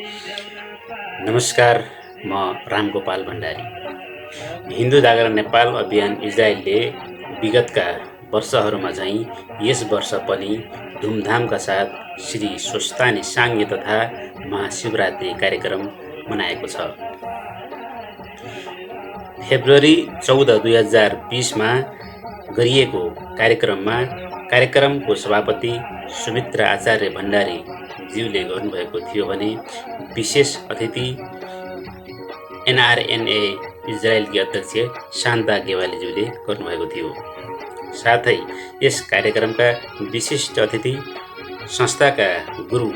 नमस्कार, म रामगोपाल भण्डारी। हिन्दू जागरण नेपाल अभियान इजरायलले विगतका वर्षहरूमा झैँ यस वर्ष पनि धुमधामका साथ श्री स्वस्थानी साङ्गे तथा महाशिवरात्रि कार्यक्रम मनाएको छ। फेब्रुअरी 14, 2020मा गरिएको कार्यक्रमको सभापति सुमित्रा आचार्य भण्डारी ज्यूले गर्नुभएको थियो भने विशेष अतिथि एनआरएनए इजरायलकी अध्यक्ष शान्ता गेवालीज्यूले गर्नुभएको थियो। साथै यस कार्यक्रमका विशिष्ट अतिथि संस्थाका गुरु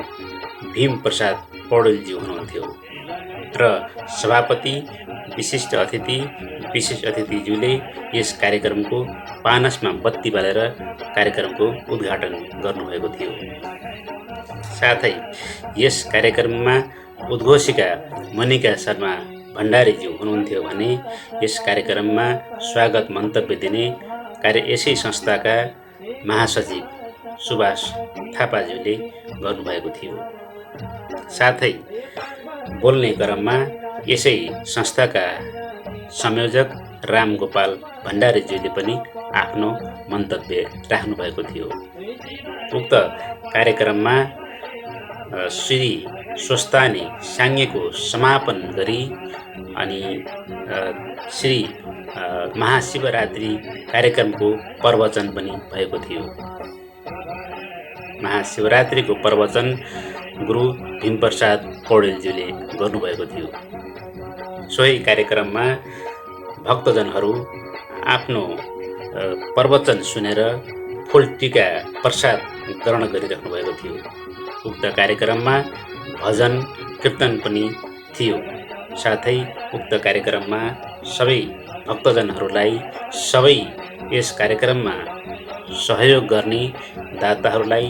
भीम प्रसाद पौडेलज्यू हुनुहुन्थ्यो र सभापति विशिष्ट अतिथिज्यूले यस कार्यक्रमको पानसमा बत्ती बालेर कार्यक्रमको उद्घाटन गर्नुभएको थियो। साथै यस कार्यक्रममा उद्घोषिका मनिका शर्मा भण्डारीज्यू हुनुहुन्थ्यो भने यस कार्यक्रममा स्वागत मन्तव्य दिने यसै संस्थाका महासचिव सुभाष थापाज्यूले गर्नुभएको थियो। साथै बोल्ने क्रममा यसै संस्थाका संयोजक रामगोपाल भण्डारीज्यूले पनि आफ्नो मन्तव्य राख्नुभएको थियो। उक्त कार्यक्रममा श्री स्वस्थानी साङ्गेको समापन गरी अनि श्री महाशिवरात्रि कार्यक्रमको प्रवचन पनि भएको थियो। महाशिवरात्रिको प्रवचन गुरु भीमप्रसाद पौडेलज्यूले गर्नुभएको थियो। सोही कार्यक्रममा भक्तजनहरू आफ्नो प्रवचन सुनेर फूल टीका प्रसाद ग्रहण गरिराख्नु भएको थियो। उक्त कार्यक्रममा भजन कीर्तन पनि थियो। साथै उक्त कार्यक्रममा सबै भक्तजनहरूलाई सबै यस कार्यक्रममा सहयोग गर्ने दाताहरूलाई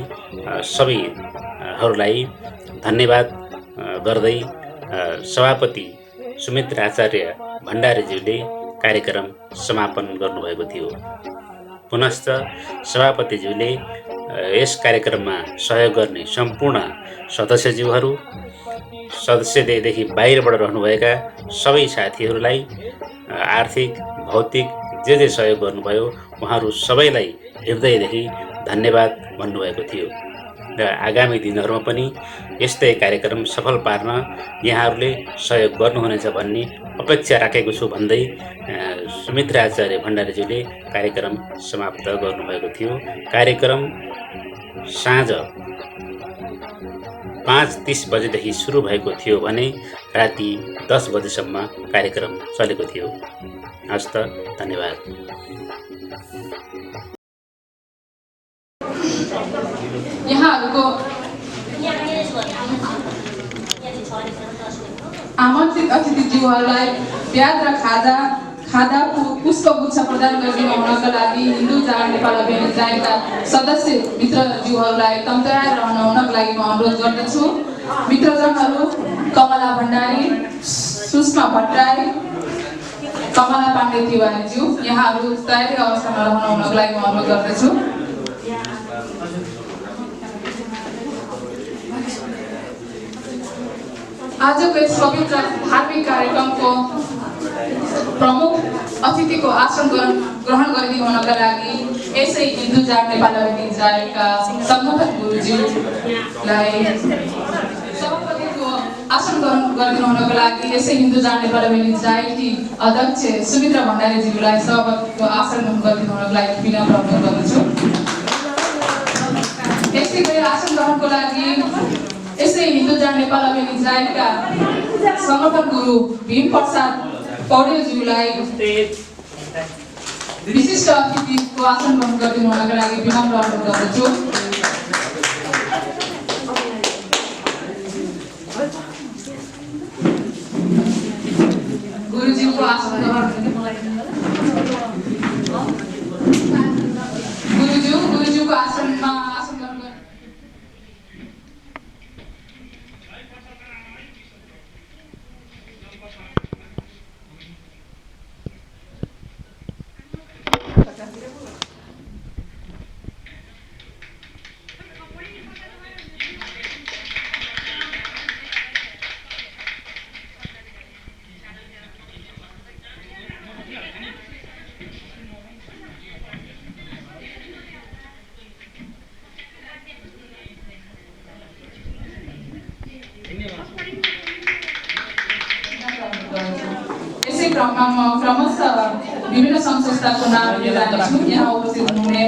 सबैहरूलाई धन्यवाद गर्दै सभापति सुमित्रा आचार्य भण्डारीज्यूले कार्यक्रम समापन गर्नुभएको थियो। पुनश्च सभापतिज्यूले यस कार्यक्रममा सहयोग गर्ने सम्पूर्ण सदस्यज्यूहरू, सदस्यदेखि बाहिरबाट रहनुभएका सबै साथीहरूलाई आर्थिक भौतिक जे सहयोग गर्नुभयो उहाँहरू सबैलाई हृदयदेखि धन्यवाद भन्नुभएको थियो र आगामी दिनहरूमा पनि यस्तै कार्यक्रम सफल पार्न यहाँहरूले सहयोग गर्नुहुनेछ भन्ने अपेक्षा राखेको छु भन्दै सुमित्रा आचार्य भण्डारीज्यूले कार्यक्रम समाप्त गर्नुभएको थियो। कार्यक्रम साँझ 5:30 बजेदेखि सुरु भएको थियो भने राति 10 बजेसम्म कार्यक्रम चलेको थियो। हस्त धन्यवाद। यहाँहरूको आमन्त्रित अतिथिज्यूहरूलाई प्याज र खादा पुष्पगुच्छ प्रदान गरिदिनु हुनका लागि हिन्दू जागरण नेपाल अभियान इजरायलका सदस्य मित्रज्यूहरूलाई तम्तयार रहन हुनका लागि म अनुरोध गर्दछु। मित्रजनहरू कमला भण्डारी, सुषमा भट्टराई, कमला पाण्डे तिवारीज्यू, यहाँहरू तयारी अवस्थामा रहन हुनका लागि म अनुरोध गर्दछु। आजको यस पवित्र धार्मिक कार्यक्रमको प्रमुख अतिथिको आसन ग्रहण गरिदिनु हुनका लागि यसै हिन्दू जागरण नेपाल अभियान इजरायलका संगठन गुरुज्यूलाई सभापतिको आसन ग्रहण गरिदिनु हुनका लागि यसै हिन्दू जागरण नेपाल अभियान इजरायलकी अध्यक्ष सुमित्रा भण्डारीज्यूलाई सभापतिको आसन ग्रहण गरिदिनु हुनका लागि विनम्र अनुरोध गर्दछु। यसै गरी आसन ग्रहणको लागि यसै हिन्दू जागरण नेपाल अभियान इजरायलका संगठन गुरु भीम प्रसाद पौडेलज्यूलाई विशिष्ट अतिथिको आसन ग्रहण गरिदिनु हुनका लागि विनम्र अनुरोध गर्दछु। गुरुज्यूको आसन ग्रहण गुरुज्यूको आसनमा आसन ग्रहण यसै क्रममा म क्रमशः विभिन्न सङ्घ संस्थाको नाम लिएर जानेछु। यहाँ उपस्थित हुने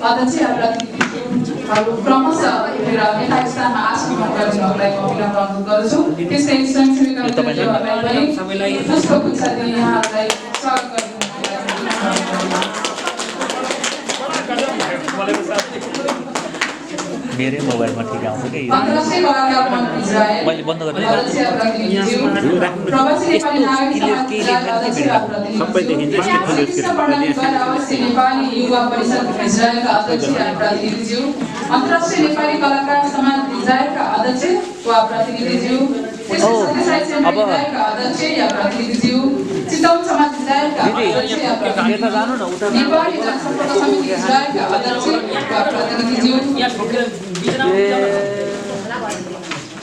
अध्यक्ष प्रतिनिधिहरू क्रमशः उठेर यथा स्थानमा आसन ग्रहण गरिदिनुलाई म विनम्र अनुरोध गर्दछु। त्यस्तै स्वयंसेवी कर्मचारीहरूलाई पनि पुष्पगुच्छ दिई यहाँहरूलाई स्वागत मेरै मोबाइलमा ठिक आउँछ कि अन्तर्राष्ट्रिय कलाकार मञ्च इजरायल मैले बन्द गरेँ अध्यक्ष प्रतिनिधिज्यू, प्रवासी नेपाली नागरिक समाज इजरायल अध्यक्ष प्रतिनिधिज्यू, शीर्ष प्रणाली गैर आवासीय नेपाली युवा परिषद इजरायलका अध्यक्ष प्रतिनिधिज्यू, अन्तर्राष्ट्रिय नेपाली कलाकार समाज इजरायलका अध्यक्ष वा प्रतिनिधिज्यू, त्यस्तै साहित्य इजरायलका अध्यक्ष या प्रतिनिधिज्यू, चितवन समाज इजरायलका अध्यक्ष या प्रतिनिधिज्यू, नेपाली जनसम्पर्क समिति इजरायलका अध्यक्ष वा प्रतिनिधिज्यू,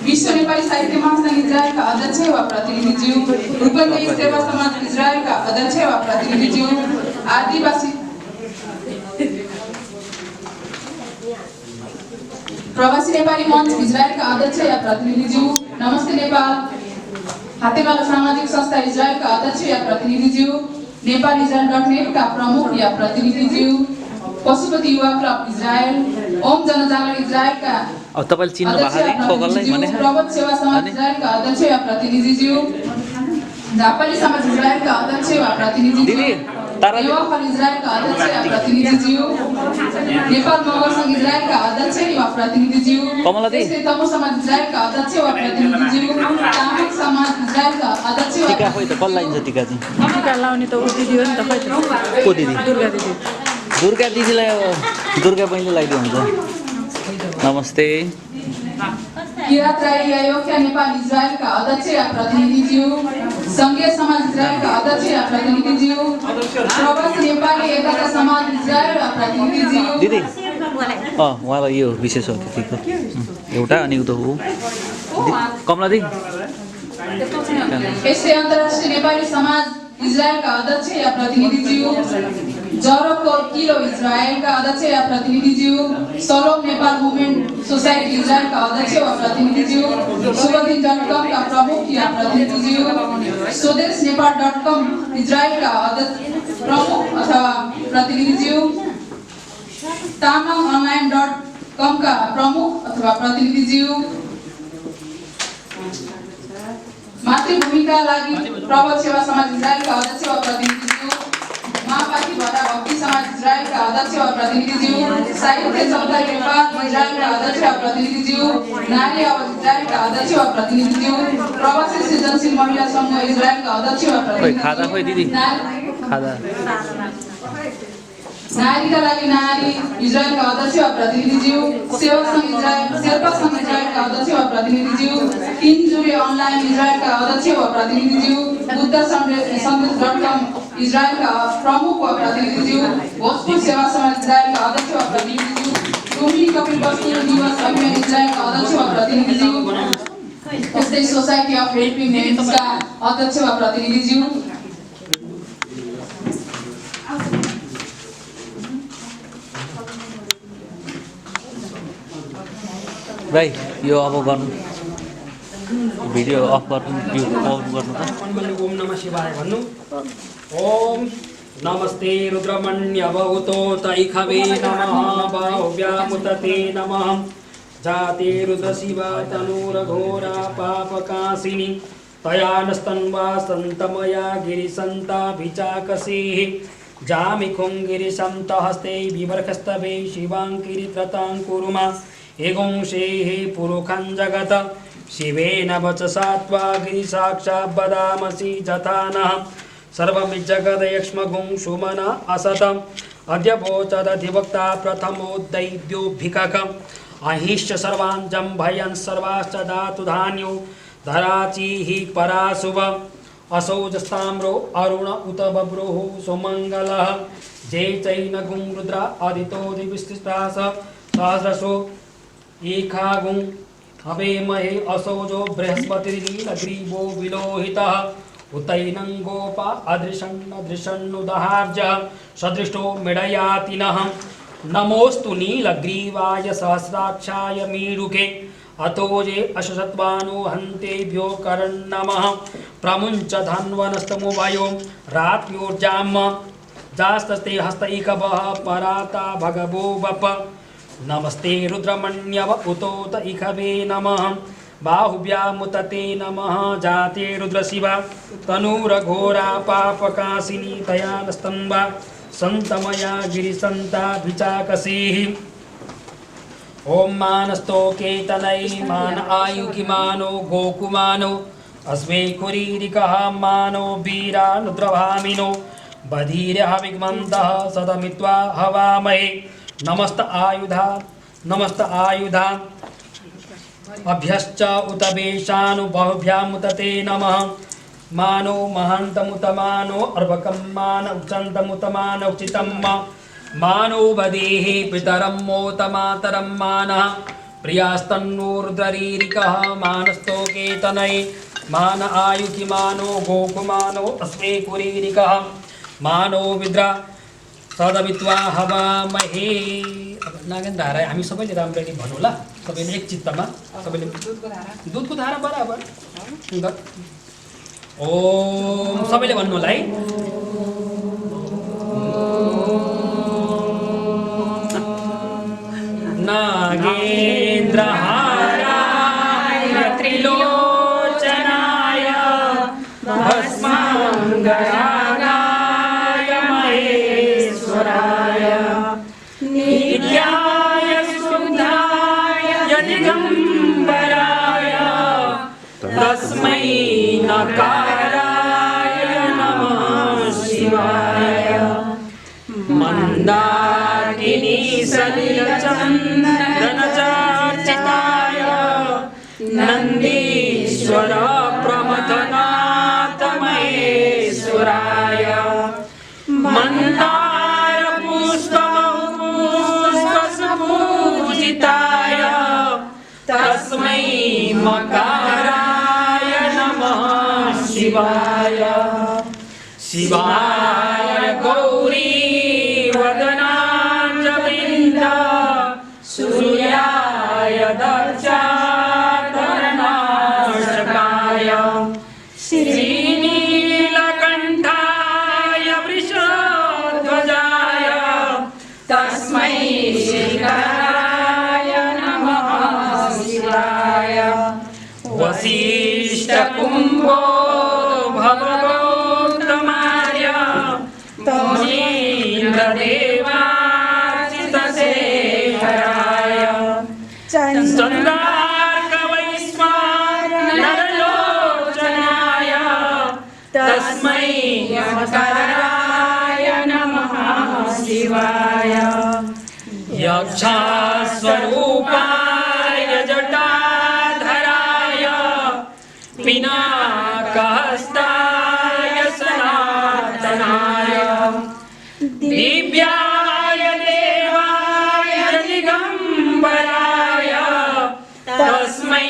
विश्व नेपाली साहित्य महासंघ इजरायलका अध्यक्ष वा प्रतिनिधिज्यू, रूपन्देही सेवा समाज इजरायलका अध्यक्ष वा प्रतिनिधिज्यू, आदिवासी प्रवासी नेपाली मञ्च इजरायलका अध्यक्ष या प्रतिनिधिज्यू, नमस्ते नेपाल हातेमालो सामाजिक संस्था इजरायलका अध्यक्ष या प्रतिनिधिज्यू, नेपाल इजरायल.net का प्रमुख या प्रतिनिधिज्यू, पशुपति युवा क्लब इजरायल, ओम जनजागरण इजरायलका अब तपाईले चिन्नु भएको छैन फोकललाई भने प्रबोध सेवा समाज इजरायलका अध्यक्ष या प्रतिनिधिज्यू, झापाली समाज इजरायलका अध्यक्ष वा प्रतिनिधिज्यू, युवा फल इजरायलका अध्यक्ष या प्रतिनिधिज्यू, नेपाल मगर संघ इजरायलका अध्यक्ष वा प्रतिनिधिज्यू, त्यस्तै तमु समाज इजरायलका अध्यक्ष वा प्रतिनिधिज्यू, तामाङ समाज इजरायलका अध्यक्ष वा टिका खोइ त कसलाई लाइन्छ टिका चाहिँ टिका लाउने त उ दिदी हो नि त, खै त को दिदी दुर्गा दिदी। दुर्गा दिदीलाई अब दुर्गा बहिनीले लगाइदियो हुन्छ। नमस्ते किरात राई अयोध्या नेपाल इजरायलका अध्यक्ष या प्रतिनिधिज्यू, संघीय समाज इजरायलका अध्यक्ष या प्रतिनिधिज्यू, प्रवासी नेपाली एकता समाज इजरायल वा प्रतिनिधिज्यू, दिदी उहाँलाई यो विशेष अतिथिको एउटा अनि उता हो कमला दिदी यस्तै अन्तर्राष्ट्रिय नेपाली समाज इजरायलका अध्यक्ष या प्रतिनिधिज्यू, जरको किलो इजरायलका अध्यक्ष या प्रतिनिधिज्यू, सलोम नेपाल वुमेन सोसाइटी इजरायलका अध्यक्ष वा प्रतिनिधिज्यू, शुभदिन.com का प्रमुख या प्रतिनिधिज्यू, स्वदेश नेपाल.com इजरायलका प्रमुख अथवा प्रतिनिधिज्यू, तामाङ online.com का प्रमुख अथवा प्रतिनिधिज्यू, मातृभूमिका लागि प्रबल सेवा समाज इजरायलका अध्यक्ष वा प्रतिनिधिज्यू, महापाठी भरा भक्ति समाज इजरायलका अध्यक्ष वा प्रतिनिधिज्यू, साहित्य चौतारी नेपाल इजरायलका अध्यक्ष वा प्रतिनिधिज्यू, नारी आवाज इजरायलका अध्यक्ष वा प्रतिनिधिज्यू, प्रवासी सृजनशील महिला समूह इजरायलका अध्यक्ष वा प्रतिनिधिज्यू, नारीका लागि नारी इजरायलका अध्यक्ष वा प्रतिनिधिज्यू, सेवा संघ इजरायल शेर्पा संघ इजरायलका अध्यक्ष वा प्रतिनिधिज्यू, 3 जुले अनलाइन इजरायलका अध्यक्ष वा प्रतिनिधिज्यू, बुद्ध सन्देश.com इजरायलका प्रमुख वा प्रतिनिधिज्यू, भोजपुर सेवा समाज इजरायलका अध्यक्ष वा प्रतिनिधिज्यू, लुम्बिनी कपिल वस्तु दिवस अभियान इजरायलका अध्यक्ष वा प्रतिनिधिज्यू, त्यस्तै सोसाइटी अफ हेल्पिङ नेम्सका अध्यक्ष वा प्रतिनिधिज्यू, भाइ यो अब गर्नु भिडियो अफ गर्नु यो अफ गर्नु त ओम नमः शिवाय भन्नु। ओम नमस्ते रुद्रमण्य भवतो तैखवे नमः बाहुव्यामुतते नमः जाते रुद्र शिवा तनुरघोरा पापकाशिनी तया नस्तन्वा सन्तमया गिरिसन्ताभिचाकसेः जामिखुं गिरिसन्तहस्ते विवर्खस्तवे शिवाङ्किरित्रतां कुरुमा एगुंसेः पुरुखं जगत शिवेन वचसा त्वा गिरिसाक्षात् वदामसि जथा नः सर्वमिज्जगदयक्ष्मगुं सुमना असतम् अद्य वोचदधिवक्ता प्रथमोदैद्योभिककम् अहिश्च सर्वाञ्जं भयन् सर्वाश्च धातु धान्यो धराचीः पराशुभ असौजस्ताम्रो अरुण उत बभ्रुः सुमङ्गलः जय चैनगुं रुद्रा अदितो दिविस्तृतास सहस्रशो एकागुं हवेमहे असौजो बृहस्पतिर्नीलग्रीवो विलोहितः उतैनं गोपा अदृशन्नुदहार्जः सदृष्टो मिडयातिनः नमोस्तु नीलग्रीवाय सहस्राक्षाय मीरुके अतो ये अशसत्वानो हन्तेभ्यो करन्नमः प्रमुञ्च धन्वनस्तमुभयो रात्योर्जाम जास्तस्ते हस्तैकवः पराता भगवो वप नमस्ते रुद्रमण्यव उतोत इखवे नमः बाहुव्यामुतते नमः जाते रुद्रशिवा तनूरघोरा पापकाशिनी तया नस्तम्बा सन्तमया गिरिसन्ताभिचाकसीः ॐ मानस्तोकेतनै मान आयुकिमानो गोकुमानो अस्मे कुरीरिकः मानो वीरानुद्रभामिनो बधीर्यः विग्मन्तः सदमित्वा हवामहे नमस्त आयुधा अभ्यश्च उत वेशानुबहुभ्यामुत ते नमः मानो महान्तमुतमानो अर्भकं मान उच्चन्तमुतमान उचितं मानो वदेः पितरं मोतमातरं मानः प्रियास्तन्नूर्द्वरीरिकः मानस्तोकेतनै मान आयुकिमानो गोकुमानो अस्मे कुरीरिकः मानो विद्रा सदमित्वा हवामहे। नागेन्द्र धारा हामी सबैले राम्ररी भनौँ ल, सबैले एक चित्तमा, सबैले दुधको धारा बराबर। ओम सबैले भन्नु होला है। नागेन्द्र हाराय त्रिलोचनाय भस्माङ्गरागाय महेश्वराय नित्याय शुद्धाय दिगम्बराय तस्मै नकाराय नमः शिवाय मन्दाकिनी सलिलचन्दनचर्चिताय नन्दीश्वर प्रमथनाथ महेश्वराय मन्दार पुष्पपूजिताय तस्मै मकाराय नमः शिवाय शिवाय गौरी वदनाञ्जलिन्द सूर्याय दक्षाधरनाशकाय श्रीनीलकण्ठाय वृषध्वजाय तस्मै शिखराय नमः शिवाय वसिष्ठकुम्भो भगवोत्तमाय तमीन्द्रदेवाचितशेखराय चन्द्रार्कवैश्वानरलोचनाय तस्मै मकराय नमः शिवाय यक्षस्वरूपाय जटाधराय पिनाकहस्ताय सनातनाय दिव्याय देवाय दिगम्बराय तस्मै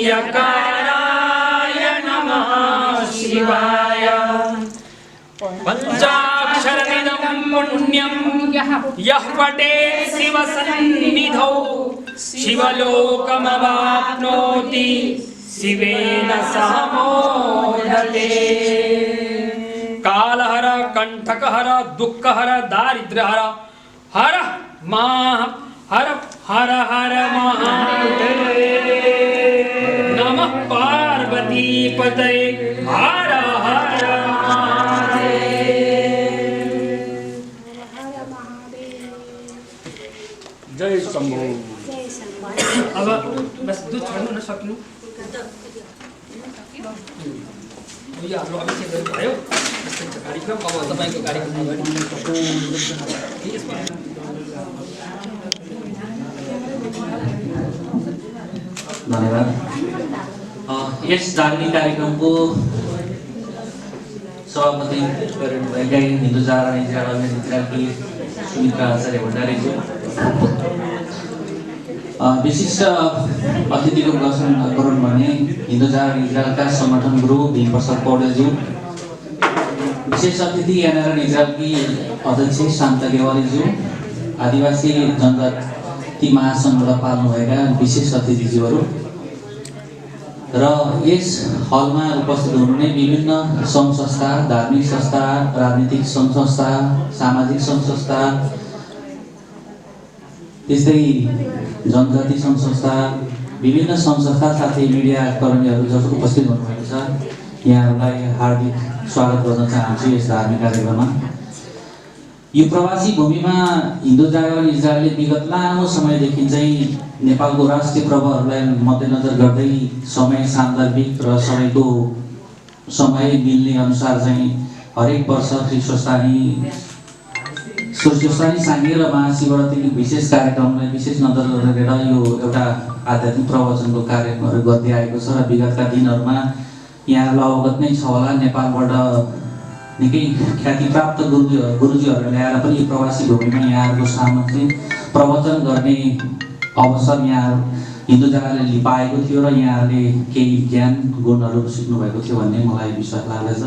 यकाराय नमः शिवाय पञ्चाक्षरमिदं पुण्यं यः पठेत् शिवसन्निधौ शिवलोकमवाप्नोति शिवेन सह मोदते। कालहर कंठकहर दुःखहर दारिद्र्यहर हर हर हर हर महादेव नमः पार्वती पतये हर हर महादेव। जय शम्भो। अब बस दूध छोड्नु नसक्नु यो हाम्रो अभिषेक भयो कार्यक्रम। अब तपाईँको कार्यक्रम अगाडि धन्यवाद। यस धार्मिक कार्यक्रमको सभापति हिन्दू जागरण इजरायली सुमित्रा आचार्य भण्डारीज्यू, विशिष्ट अतिथिको प्रदर्शन गरौँ भने हिन्दू जागरण इजरायलका संगठन गुरु भीमप्रसाद पौडेलज्यू, विशेष अतिथि यहाँनिर इजरायलकी अध्यक्ष शान्ता गेवालीज्यू, आदिवासी जनजाति महासङ्घबाट पाल्नुभएका विशेष अतिथिज्यूहरू र यस हलमा उपस्थित हुनुहुने विभिन्न सङ्घ संस्था, धार्मिक संस्था, राजनीतिक सङ्घ संस्था, सामाजिक सङ्घ संस्था, त्यस्तै जनजाति सङ्घ संस्था, विभिन्न सङ्घ संस्था साथै मिडिया कर्मीहरू जब उपस्थित हुनुभएको छ, यहाँहरूलाई हार्दिक स्वागत गर्न चाहन्छु यस धार्मिक कार्यक्रममा। यो प्रवासी भूमिमा हिन्दू जागरण इजरायलले विगत लामो समयदेखि चाहिँ नेपालको राष्ट्रिय प्रभावहरूलाई मध्यनजर गर्दै समय सान्दर्भिक र सबैको समय मिल्ने अनुसार चाहिँ हरेक वर्ष श्री स्वस्थानी साङ्गे र महाशिवरात्रिको विशेष कार्यक्रमलाई विशेष नजर गरेर यो एउटा आध्यात्मिक प्रवचनको कार्यक्रमहरू गर्दै आएको छ र विगतका दिनहरूमा यहाँलाई अवगत नै छ होला, नेपालबाट निकै ख्यातिप्राप्त गुरुजीहरू ल्याएर पनि यो प्रवासी भूमिमा यहाँहरूको सामु चाहिँ प्रवचन गर्ने अवसर यहाँ हिन्दू जागरणले पाएको थियो र यहाँहरूले केही ज्ञान गुणहरू सिक्नुभएको थियो भन्ने मलाई विश्वास लाग्दछ।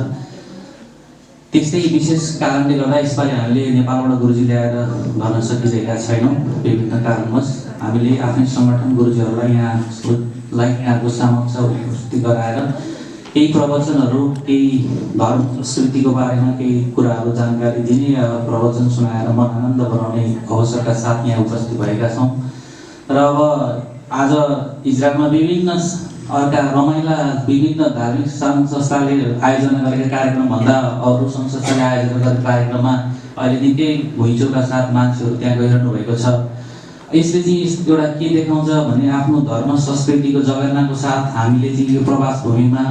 त्यस्तै विशेष कारणले गर्दा यसपालि हामीले नेपालबाट गुरुजी ल्याएर गर्न सकिरहेका छैनौँ। विभिन्न कारणवश हामीले आफ्नै सङ्गठन गुरुजीहरूलाई यहाँको समक्ष उपस्थित गराएर केही प्रवचनहरू, केही धर्म संस्कृतिको बारेमा केही कुराहरू जानकारी दिने या प्रवचन सुनाएर मन आनन्द बनाउने अवसरका साथ यहाँ उपस्थित भएका छौँ। र अब आज इजरायलमा विभिन्न अर्का रमाइला विभिन्न धार्मिक सङ्घ संस्थाले आयोजना गरेका कार्यक्रमभन्दा अरू सङ्घ संस्थाले आयोजना गरेका कार्यक्रममा अहिले निकै घुइँचोका साथ मान्छेहरू त्यहाँ गइरहनु भएको छ। यसले चाहिँ एउटा के देखाउँछ भने आफ्नो धर्म संस्कृतिको जगेर्नाको साथ हामीले चाहिँ यो प्रवास भूमिमा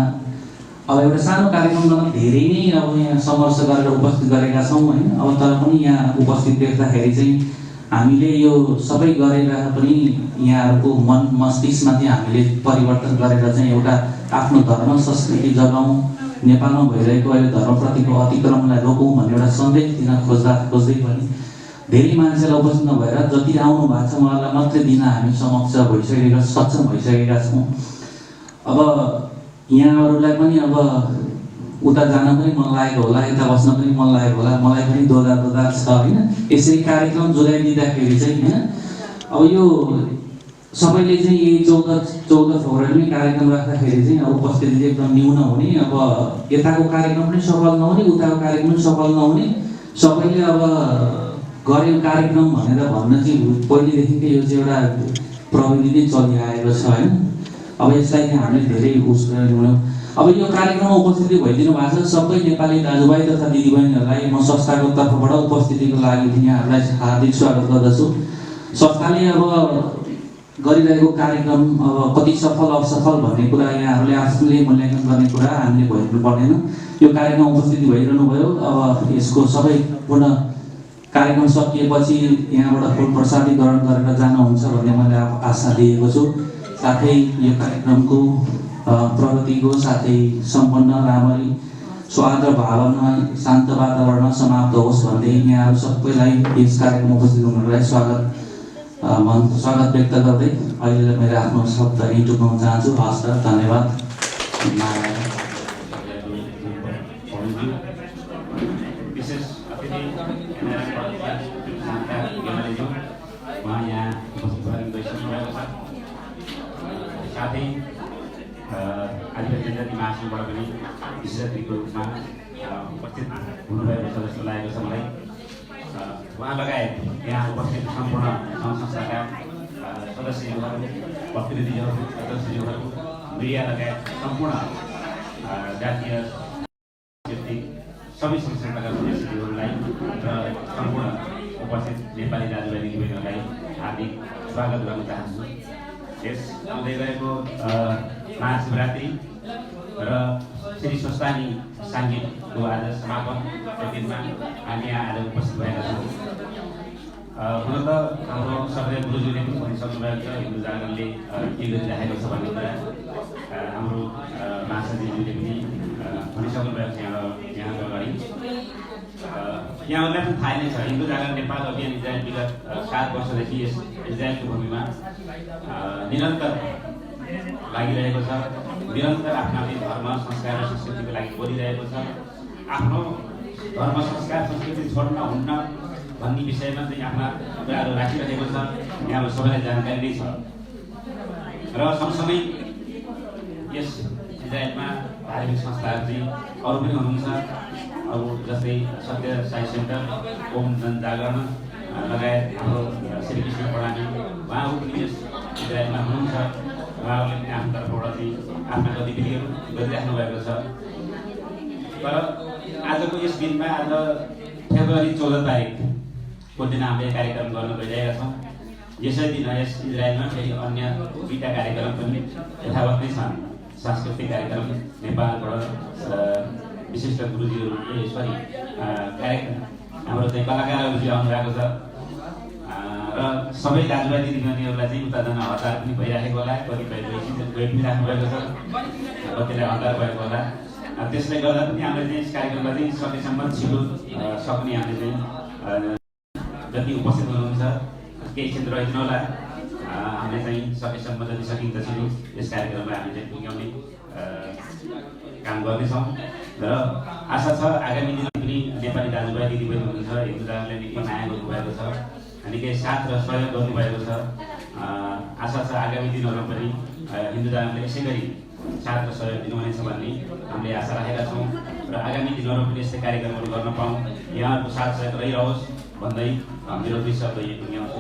अब एउटा सानो कार्यक्रम गर्न धेरै नै अब यहाँ सङ्घर्ष गरेर उपस्थित गरेका छौँ होइन। अब तर पनि यहाँ उपस्थित देख्दाखेरि चाहिँ हामीले यो सबै गरेर पनि यहाँहरूको मन मस्तिष्कमा चाहिँ हामीले परिवर्तन गरेर चाहिँ एउटा आफ्नो धर्म संस्कृति जगाउँ, नेपालमा भइरहेको अहिले धर्मप्रतिको अतिक्रमणलाई रोकौँ भन्ने एउटा सन्देश दिन खोज्दै पनि धेरै मान्छेलाई उपस्थित नभएर जति आउनु भएको छ उहाँलाई मात्रै दिन हामी समक्ष भइसकेका सक्षम भइसकेका छौँ। अब यहाँहरूलाई पनि अब उता जान पनि मन लागेको होला, यता बस्न पनि मन लागेको होला, मलाई पनि दोधार छ होइन। यसरी कार्यक्रम जोगाइदिँदाखेरि चाहिँ होइन अब यो सबैले चाहिँ यही 14 फेब्रुअरीमै कार्यक्रम राख्दाखेरि चाहिँ अब उपस्थिति चाहिँ एकदम न्यून हुने, अब यताको कार्यक्रम पनि सफल नहुने, उताको कार्यक्रम पनि सफल नहुने, सबैले अब गऱ्यो कार्यक्रम भनेर भन्न चाहिँ पहिलेदेखिकै यो चाहिँ एउटा प्रविधि नै चलिआएको छ होइन। अब यसलाई चाहिँ हामीले धेरै उयो अब यो कार्यक्रममा उपस्थिति भइदिनु भएको छ सबै नेपाली दाजुभाइ तथा दिदीबहिनीहरूलाई म संस्थाको तर्फबाट उपस्थितिको लागि यहाँहरूलाई हार्दिक स्वागत गर्दछु। संस्थाले अब गरिरहेको कार्यक्रम अब कति सफल असफल भन्ने कुरा यहाँहरूले आफूले मूल्याङ्कन गर्ने कुरा हामीले भइदिनु पर्दैन। यो कार्यक्रम उपस्थिति भइरहनु भयो। अब यसको सबै पूर्ण कार्यक्रम सकिएपछि यहाँबाट फुल प्रसादी ग्रहण गरेर जानुहुन्छ भन्ने मैले आशा दिएको छु। साथै यो कार्यक्रमको प्रगतिको साथै सम्पन्न राम्ररी स्वाद र भावना शान्त वातावरणमा समाप्त होस् भन्दै यहाँहरू सबैलाई यस कार्यक्रममा उपस्थित हुनुलाई स्वागत व्यक्त गर्दै अहिले मैले आफ्नो शब्द यहीँ टुङ्गाउन चाहन्छु। हस् त, धन्यवाद। साथै आदिवासी जनजाति महासङ्घबाट पनि विशेषज्ञको रूपमा उपस्थित हुनुभएको छ जस्तो लागेको छ मलाई। उहाँ लगायत यहाँ उपस्थित सम्पूर्ण सङ्घ संस्थाका सदस्यहरू, प्रतिनिधिहरू, सदस्यहरू, मिडिया लगायत सम्पूर्ण जातीय सबै संस्थाका सदस्यहरूलाई र सम्पूर्ण उपस्थित नेपाली दाजुभाइ दिदीबहिनीहरूलाई हार्दिक स्वागत गर्न चाहन्छु। यस आउँदै गएको महाशिवरात्रि र श्री स्वस्थानी साङ्गीको आज समापनको दिनमा हामी यहाँ आज उपस्थित भएका छौँ। हुन त हाम्रो सबैले गुरुजीले पनि भनिसक्नु भएको छ हिन्दू जागरणले के गरिराखेको छ भन्ने कुरा हाम्रो महासचिवजीले पनि भनिसक्नु भएको छ यहाँको अगाडि। यहाँहरूलाई पनि थाहा नै छ हिन्दू जागरण नेपाल अभियान इजरायल विगत 7 वर्षदेखि यस इजरायलको भूमिमा निरन्तर लागिरहेको छ। निरन्तर आफ्नो धर्म संस्कार र संस्कृतिको लागि बोलिरहेको छ। आफ्नो धर्म संस्कार संस्कृति छोड्न हुन्न भन्ने विषयमा चाहिँ आफ्ना कुराहरू राखिरहेको छ। यहाँ सबैलाई जानकारी नै छ। र सँगसँगै यस इजरायलमा धार्मिक संस्थाहरू चाहिँ अरू पनि हुनुहुन्छ। अरू जस्तै सत्य साई सेन्टर, ओम जनजागरण लगायत हाम्रो श्रीकृष्ण प्रणामी उहाँहरू पनि यस इजरायलमा हुनुहुन्छ। उहाँहरूले पनि आफ्नो तर्फबाट चाहिँ आफ्ना गतिविधिहरू गरिराख्नु भएको छ। तर आजको यस दिनमा आज फेब्रुअरी 14 तारिकको दिन हामीले कार्यक्रम गर्न गइरहेका छौँ। यसै दिन यस इजरायलमा फेरि अन्य दुईवटा कार्यक्रम पनि यथावत नै छन्। सांस्कृतिक कार्यक्रम नेपालबाट विशिष्ट गुरुजीहरू कार्यक्रम हाम्रो चाहिँ कलाकारहरू चाहिँ आउनुभएको छ र सबै दाजुभाइ दिदीबहिनीहरूलाई चाहिँ उता जान हतार पनि भइराखेको होला, कतिपय गइ पनि राख्नुभएको छ, कतिलाई हतार भएको होला। त्यसले गर्दा पनि हामीले चाहिँ यस कार्यक्रमलाई चाहिँ सकेसम्म छिटो सक्ने हामीले चाहिँ जति उपस्थित हुनुहुन्छ केही क्षेत्र रहिदिनु होला। हामीले चाहिँ सकेसम्म जति सकिन्छ छिटो यस कार्यक्रमलाई हामीले चाहिँ पुर्याउने काम गर्नेछौँ र आशा छ आगामी दिनमा पनि नेपाली दाजुभाइ दिदीबहिनी हुनुहुन्छ, हिन्दू दाजुभाइले निकै माया गर्नुभएको छ, निकै साथ र सहयोग गर्नुभएको छ। आशा छ आगामी दिनहरूमा पनि हिन्दू दाजुभाइले यसै गरी साथ र सहयोग दिनुहुनेछ भन्ने हामीले आशा राखेका छौँ र आगामी दिनहरूमा पनि यस्तै कार्यक्रमहरू गर्न पाऊँ, यहाँहरूको साथ सहयोग रहिरहोस् भन्दै मेरो दुई शब्द यही टुङ्ग्याउँछु।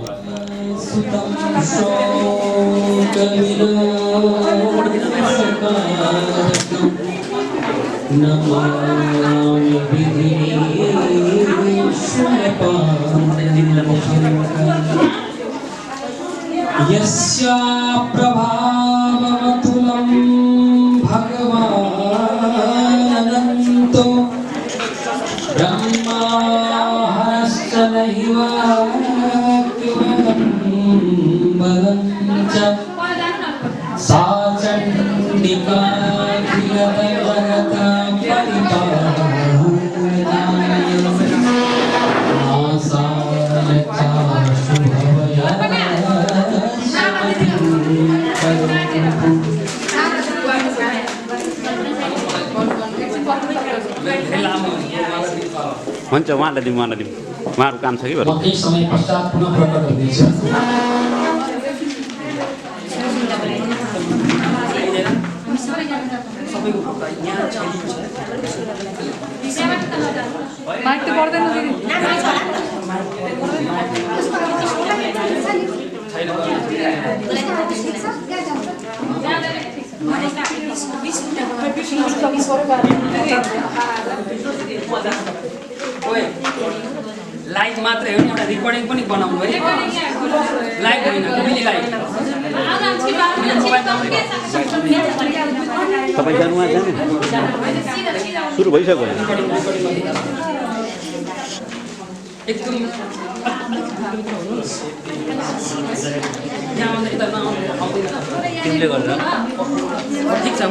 यस्य प्रभावमतुलं भगवानन्तो ब्रह्माहरश्च नैव केवलं च सा चण्डिका किलतवरता हुन्छ उहाँलाई दिउँ उहाँहरू काम छ कि म केही समय पश्चात पुनः प्रकट हुनेछु। माइक त पर्दैन दिदी। लाइभ मात्रै हो नि, एउटा रेकर्डिङ पनि बनाउनु है। लाइभ होइन, मिली लाइभ। तपाईँ जानु वहाँ जानु सुरु भइसक्यो। एकदम यहाँभन्दा यता आउँदैन तिमीले गर्दा ठिक छ। म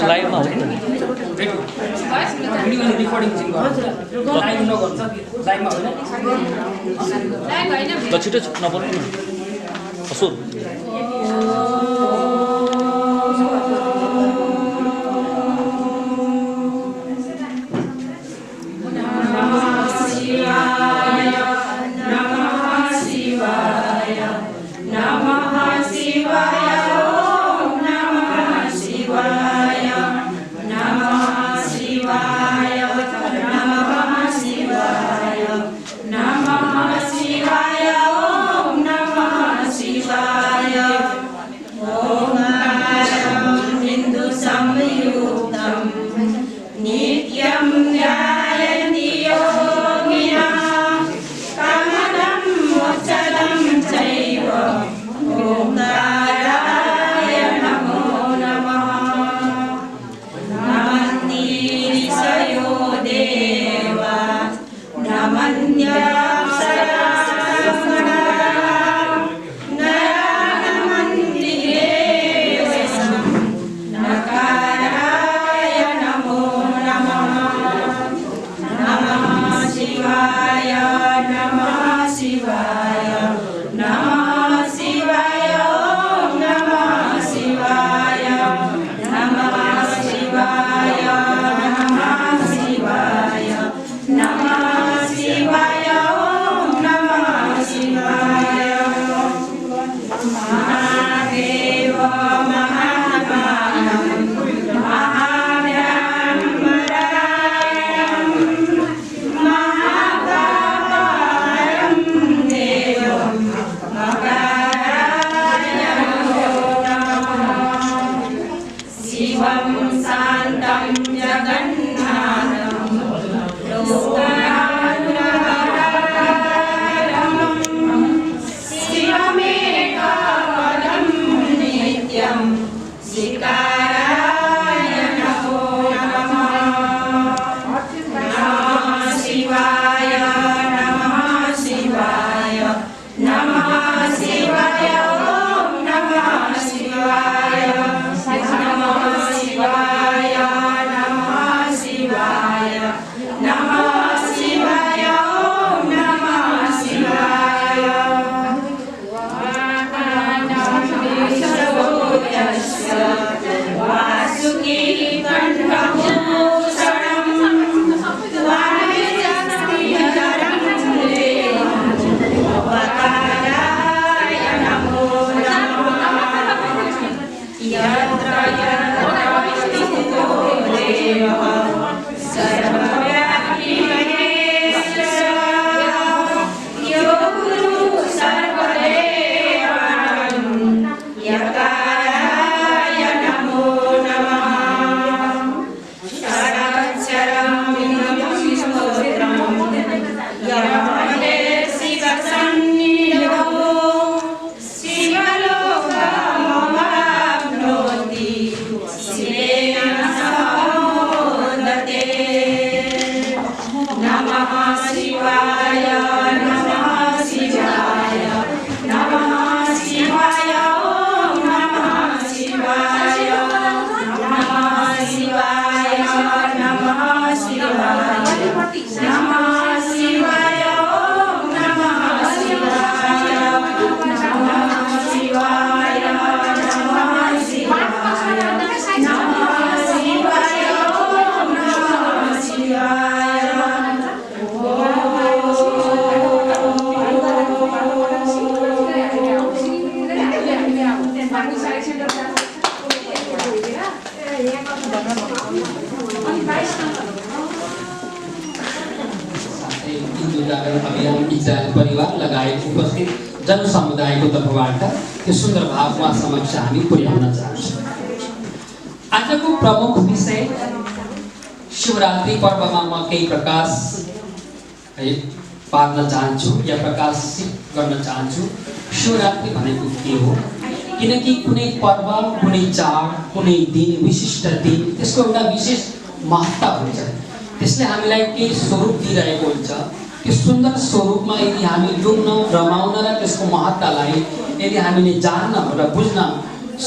लाइभमा हो नि भिडियो रेकर्डिङ चाहिँ गर्छ, लाइभ नगर्छ। लाइभमा होइन ल छिटो नपर्नु न असुर Namah अभियान इजरायल परिवार लगायत उपस्थित जनसमुदायको तर्फबाट त्यो सुन्दर भाव उहाँ समक्ष हामी पुर्याउन चाहन्छौँ। आजको प्रमुख विषय शिवरात्रि पर्वमा म केही प्रकाश पार्न चाहन्छु या प्रकाशित गर्न चाहन्छु। शिवरात्रि भनेको के हो? किनकि कुनै पर्व, कुनै चाड, कुनै दिन, विशिष्ट दिन त्यसको एउटा विशेष महत्त्व हुन्छ। त्यसले हामीलाई केही स्वरूप दिइरहेको हुन्छ। त्यो सुन्दर स्वरूपमा यदि हामी डुब्न, रमाउन र त्यसको महत्त्वलाई यदि हामीले जान्न र बुझ्न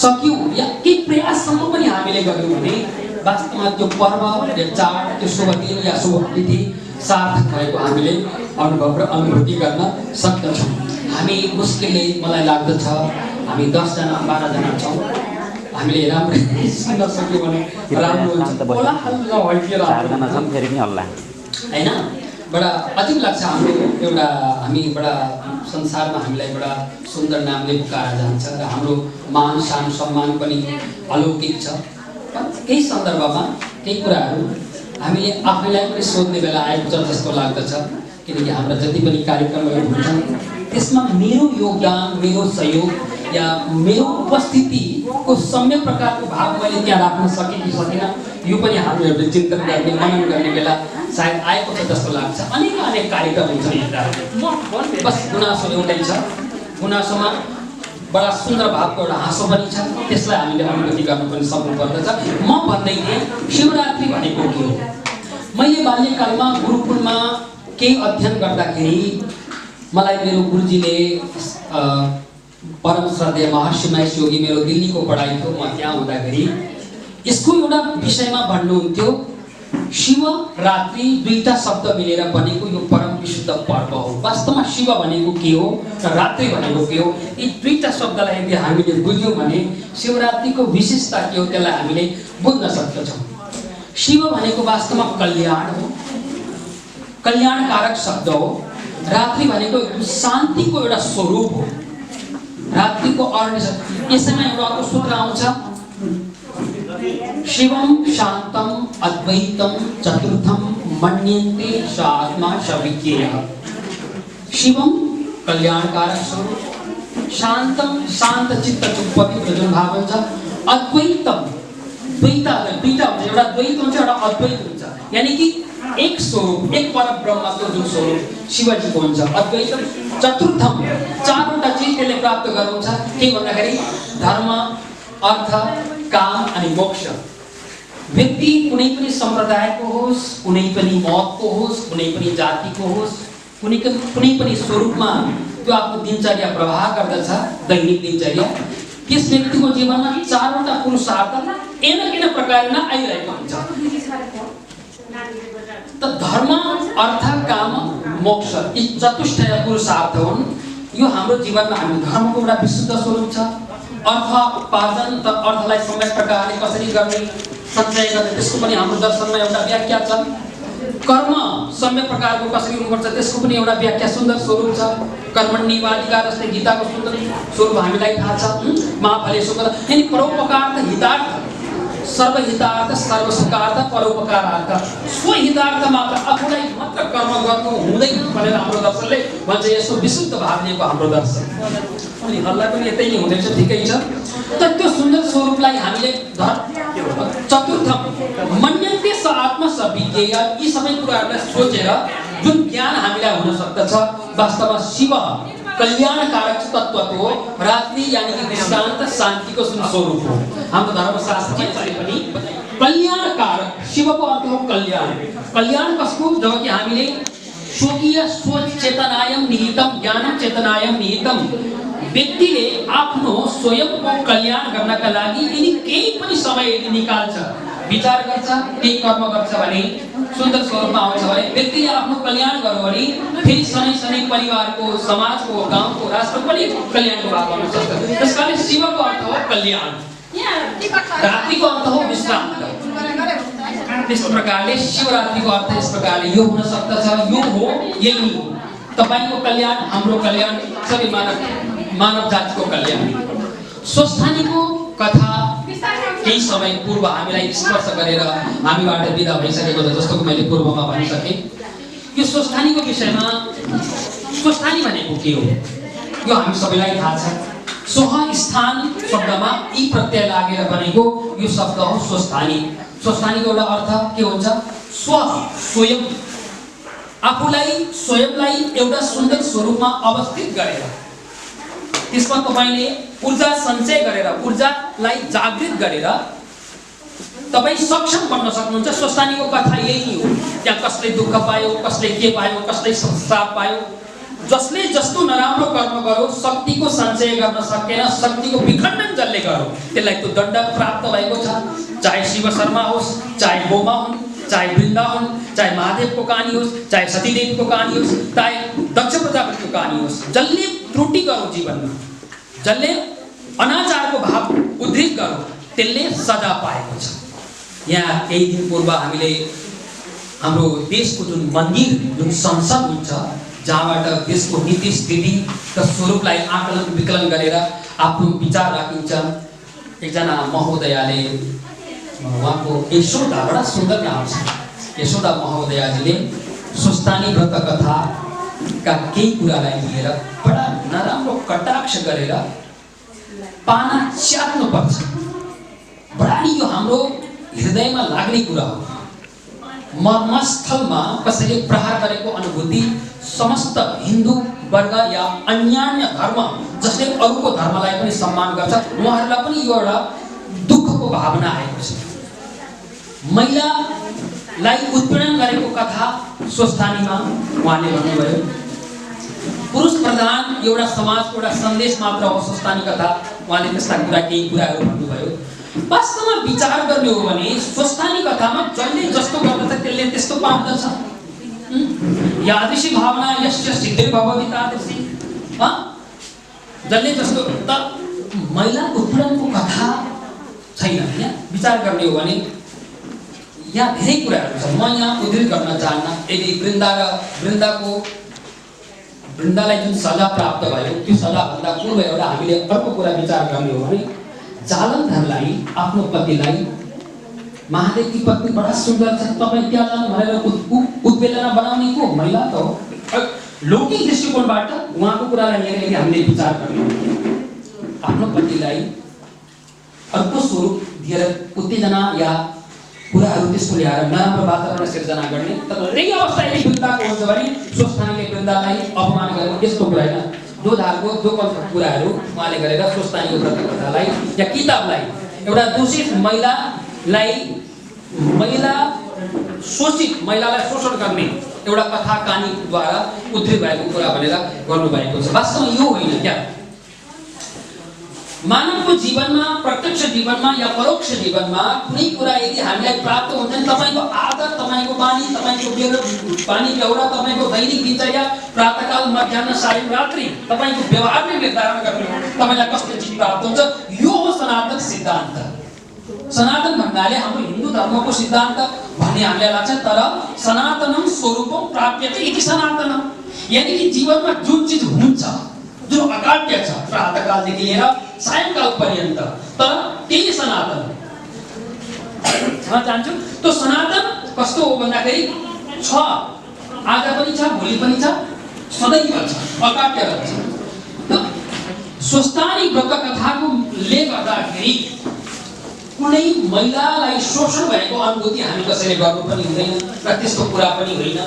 सक्यौँ या केही प्रयाससम्म पनि हामीले गर्यौँ भने वास्तवमा त्यो पर्व या चाड, त्यो शुभ दिन या शुभ तिथि सार्थक भएको हामीले अनुभव र अनुभूति गर्न सक्दछौँ। हामी मुस्किलले मलाई लाग्दछ हामी 10 जना 12 जना छौँ। हामीले राम्रै सुन्न सक्यौँ भने राम्रो हुन्छ। होइन, बडा अजिब लाग्छ हाम्रो एउटा हामी बडा संसारमा हामीलाई बडा सुन्दर नामले पुकारा जान्छ र हाम्रो मान शान सम्मान पनि अलौकिक छ। केही सन्दर्भमा केही कुराहरू हामीले आफैलाई पनि सोध्ने बेला आएको छ जस्तो लाग्दछ। किनकि हाम्रा जति पनि कार्यक्रमहरू हुन्छन् त्यसमा मेरो योगदान, मेरो सहयोग या मेरो उपस्थितिको सम्यक प्रकारको भाग मैले त्यहाँ राख्न सकेँ कि सकिनँ, यो पनि हामीहरूले चिन्तन गर्ने, मनन गर्ने बेला सायद आएको छ जस्तो लाग्छ। अनेक कार्यक्रम हुन्छन् यता। बस गुनासो एउटै छ, गुनासोमा बडा सुन्दर भावको एउटा हाँसो पनि छ। त्यसलाई हामीले अनुभूति गर्नु पनि सक्नुपर्दछ। म भन्दै थिएँ शिवरात्रि भनेको के हो? मैले बाल्यकालमा गुरुकुलमा केही अध्ययन गर्दाखेरि मलाई मेरो गुरुजीले परम श्रद्धेय महर्षि महेश योगी मेरो दिल्लीको पढाइ थियो, म त्यहाँ हुँदाखेरि यसको एउटा विषयमा भन्नुहुन्थ्यो शिव रात्रि दुईटा शब्द मिलेर बनेको यो परम विशुद्ध पर्व हो। वास्तवमा शिव भनेको के हो र रात्रि भनेको के हो, यी दुईटा शब्दलाई यदि हामीले बुझ्यौँ भने शिवरात्रिको विशेषता के हो त्यसलाई हामीले बुझ्न सक्दछौँ। शिव भनेको वास्तवमा कल्याण हो, कल्याणकारक शब्द हो। रात्रि भनेको एकदम शान्तिको एउटा स्वरूप हो। रात्रिको अर्थ यसैमा एउटा अर्को सूत्र आउँछ शिवम शान्तम अद्वैतम चतुर्थम मन्यन्ते स आत्मा स विज्ञेयः। शिवम कल्याणकारक स्वरूप, शान्तम शान्त चित्त जो पवित्र जुन भाव हुन्छ, अद्वैतम द्वैता दुईटा हुन्छ, एउटा द्वैत हुन्छ एउटा अद्वैत हुन्छ। यानी कि एक स्वरूप, एक परब्रह्मको जुन स्वरूप शिवजीको हुन्छ अद्वैतम। चतुर्थम चारवटा चिज त्यसले प्राप्त गराउँछ। के भन्दाखेरि धर्म, अर्थ, काम अनि मोक्ष। व्यक्ति कुनै पनि सम्प्रदायको होस्, कुनै पनि मतको होस्, कुनै पनि जातिको होस्, कुनै पनि स्वरूपमा त्यो आफ्नो दिनचर्या प्रवाह गर्दछ, दैनिक दिनचर्या। त्यस व्यक्तिको जीवनमा चारवटा पुरुषार्थ एन प्रकारमा आइरहेको हुन्छ। त धर्म, अर्थ, काम, मोक्ष यी चतुष्टय पुरुषार्थ हुन्। यो हाम्रो जीवनमा हामी धर्मको एउटा विशुद्ध स्वरूप छ। अर्थ उपार्जन त अर्थलाई सम्यक प्रकारले कसरी गर्ने, सञ्चय गर्ने त्यसको पनि हाम्रो दर्शनमा एउटा व्याख्या छ। कर्म सम्यक प्रकारको कसरी हुनुपर्छ त्यसको पनि एउटा व्याख्या सुन्दर स्वरूप छ। कर्मण्येवाधिकार जस्तै गीताको सुन्दर स्वरूप हामीलाई थाहा छ। महाफलेषु यानी परोपकार त हितार्थ, सर्वहितार्थ सर्वसुखार्थ परोपकारार्थ। स्वहितार्थ मात्र आफूलाई मात्र कर्म गर्नु हुँदैन भनेर हाम्रो दर्शनले भन्छ। यसो विशुद्ध भाव लिएको हाम्रो दर्शन। अनि हल्ला पनि यतै नै हुँदैछ, ठिकै छ। त त्यो सुन्दर स्वरूपलाई हामीले चतुर्थम मन्यन्ते स आत्मा स विज्ञेय, यी सबै कुराहरूलाई सोचेर जुन ज्ञान हामीलाई हुन सक्दछ। वास्तवमा शिव कल्याणकारक तत्त्व हो। रात्रि यानी कि शान्त शान्तिको जुन स्वरूप हो। हाम्रो धर्मशास्त्र पनि कल्याणकारक शिवको अर्थ हो कल्याण। कल्याण कसको? जब कि हामीले स्वकीय सोच चेतनायम निहितम ज्ञानम चेतनायम निहितम, व्यक्तिले आफ्नो स्वयंको कल्याण गर्नका लागि यदि केही पनि समय यदि निकाल्छ, विचार गर्छ, केही कर्म गर्छ भने सुन्दर स्वरूपमा आउँछ भने व्यक्तिले आफ्नो कल्याण गर्यो भने फेरि सधैँ परिवारको, समाजको, गाउँको, राष्ट्रको पनि कल्याणको भाव हुन सक्छ। त्यसकारण शिवको अर्थ हो कल्याण, रात्रिको अर्थ हो विश्राम। त्यस प्रकारले शिवरात्रिको अर्थ यस प्रकारले यो हुन सक्दछ। यो हो, यही हो तपाईको कल्याण, हाम्रो कल्याण, सबै मानव जातिको कल्याण। स्वस्थानीको कथा केही समय पूर्व हामीलाई स्पर्श गरेर हामीबाट बिदा भइसकेको छ, जस्तो मैले पूर्वमा भनिसकेँ। यो स्वस्थानीको विषयमा स्वस्थानी भनेको के हो यो हामी सबैलाई थाहा छ। सोह स्थान शब्दमा ई प्रत्यय लागेर बनेको यो शब्द हो स्वस्थानी। स्वस्थानीको एउटा अर्थ के हुन्छ? स्व, स्वयं, आफूलाई स्वयंलाई एउटा सुन्दर स्वरूपमा अवस्थित गरेर त्यसमा तपाईले ऊर्जा सञ्चय गरेर ऊर्जालाई जागृत गरेर तपाई सक्षम बन्न सक्नुहुन्छ। स्वस्थानीको कथा यही हो। त्यहाँ कसले दुःख पायो, कसले के पायो, कसले श्राप पायो, जसले जस्तो नराम्रो कर्म गर्यो शक्तिको सञ्चय गर्न सकेन, शक्तिको विखण्डन जसले गर्यो त्यसलाई त्यो दण्ड प्राप्त भएको छ। चाहे शिव शर्मा होस्, चाहे गोमा हुन्, चाहे वृन्दा हुन्, चाहे महादेवको कहानी होस्, चाहे सतीदेवीको कहानी होस्, चाहे दक्ष प्रजापतिको कहानी होस्, जसले त्रुटि गर्यो जीवनमा, जसले अनाचारको भाव उद्धृत गर्यो त्यसले सजा पाएको छ। यहाँ केही दिन पूर्व हामीले हाम्रो देशको जुन मन्दिर, जुन संसद हुन्छ जहाँबाट देशको नीति स्थिति र स्वरूपलाई आकलन विकलन गरेर आफ्नो विचार राखिन्छ, एकजना महोदयाले उहाँको यशोदा, बडा सुन्दर नाम छ, यशोदा महोदयाजीले स्वस्थानी व्रत कथाका केही कुरालाई लिएर बडा नराम्रो कटाक्ष गरेर पाना च्यात्नु पर्छ। बडा यो हाम्रो हृदयमा लाग्ने कुरा हो। मर्मस्थलमा कसैले प्रहार गरेको अनुभूति समस्त हिन्दू वर्ग या अन्यान्य धर्म जसले अरूको धर्मलाई पनि सम्मान गर्छ उहाँहरूलाई पनि यो एउटा दुःखको भावना आएको छ। महिलालाई उत्पीडन गरेको कथा स्वस्थानीमा उहाँले भन्नुभयो। पुरुष प्रधान एउटा समाजको एउटा सन्देश मात्र हो स्वस्थानी कथा, उहाँले त्यस्ता केही कुराहरू भन्नुभयो। वास्तवमा विचार गर्ने हो भने स्वस्थानी कथामा जसले जस्तो गर्दछ त्यसले त्यस्तो पाउँदछ। यादृशी भावना यस्य सिद्धिर्भवति तादृशी, जसले जस्तो। त महिला उत्पीडनको कथा छैन। यहाँ विचार गर्ने हो भने यहाँ धेरै कुराहरू छ। म यहाँ उद्धृत गर्न चाहन्न। यदि वृन्दालाई जुन सजा प्राप्त भयो त्यो सजाभन्दा पूर्व एउटा हामीले अर्को कुरा विचार गर्ने हो भने जालन्धरलाई आफ्नो पतिलाई महादेवकी पत्नी बडा सुन्दर छ, तपाईँ त्यहाँ जानु भनेर उत्प्रेरणा बनाउने को महिला त हो। लौकिक दृष्टिकोणबाट उहाँको कुरालाई हेरेर हामीले विचार गर्ने हो। आफ्नो पतिलाई अर्को स्वरूप दिएर उत्तेजना या कुराहरू त्यसको ल्याएर नराम्रो वातावरण सिर्जना गर्ने। तर यही अवस्था यदि वृन्दाको हुन्छ भने स्वस्थानीले वृन्दालाई अपमान गरेको यस्तो कुरा होइन। दो धारको दो कुराहरू उहाँले गरेर स्वस्थानीको व्रत कथालाई या किताबलाई एउटा दूषित महिलालाई शोषण गर्ने एउटा कथा कहानीद्वारा उद्धृत भएको कुरा भनेर गर्नुभएको छ। वास्तवमा यो होइन क्या। मानवको जीवनमा, प्रत्यक्ष जीवनमा या परोक्ष जीवनमा कुनै कुरा यदि हामीलाई प्राप्त हुन्छ भने तपाईको आदत, तपाईको बानी, तपाईको पानी बेहोरा, तपाईको दैनिक दिनचर्या, प्रातःकाल, मध्याह्न, सायं, रात्रि तपाईको व्यवहारले निर्धारण गर्ने हो तपाईलाई कस्तो चिज प्राप्त हुन्छ। यो हो सनातन सिद्धान्त। सनातन भन्नाले हाम्रो हिन्दू धर्मको सिद्धान्त भन्ने हामीलाई लाग्छ। तर सनातनम स्वरूपम प्राप्यते इति सनातनम, यानी कि जीवनमा जुन चिज हुन्छ, जुन अकाट्य छ, प्रातःकालदेखि लिएर सायंकाल पर्यन्त, तर त्यही सनातन चाहन्छु। त्यो सनातन कस्तो हो भन्दाखेरि छ, आज पनि छ, भोलि पनि छ, सधैँ छ, अकाट्य रहन्छ। स्वस्थानी व्रत कथाको ले गर्दाखेरि कुनै महिलालाई शोषण भएको अनुभूति हामी कसैले गर्नु पनि हुँदैन र त्यस्तो कुरा पनि होइन।